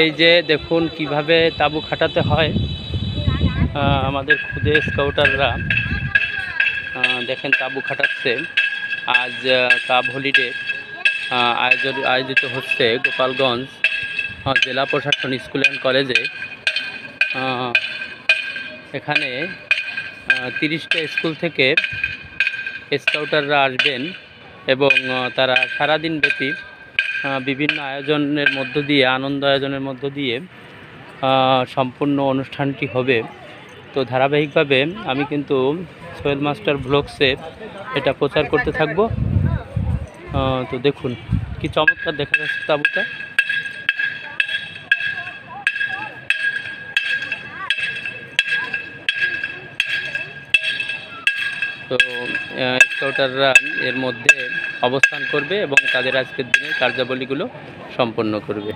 এই যে দেখুন কিভাবে তাঁবু খাটাতে হয়। আমাদের খুদে স্কাউটাররা দেখেন তাঁবু খাটাচ্ছে। আজ কাব হলিডে আয়োজিত হচ্ছে গোপালগঞ্জ জেলা প্রশাসন স্কুল অ্যান্ড কলেজে। এখানে 30টা স্কুল থেকে স্কাউটাররা আসবেন এবং তারা সারাদিন ব্যাপী বিভিন্ন আয়োজনের মধ্য দিয়ে আনন্দ আয়োজনের মধ্য দিয়ে সম্পূর্ণ অনুষ্ঠানটি হবে। তো ধারাবাহিকভাবে আমি কিন্তু সোহেল মাস্টার ব্লগসে এটা প্রচার করতে থাকব। তো দেখুন কি চমৎকার দেখা যাচ্ছে তাঁবুটা। তো স্কাউটাররা এর মধ্যে অবস্থান করবে এবং তাদের আজকের দিনের কার্যাবলীগুলো সম্পন্ন করবে।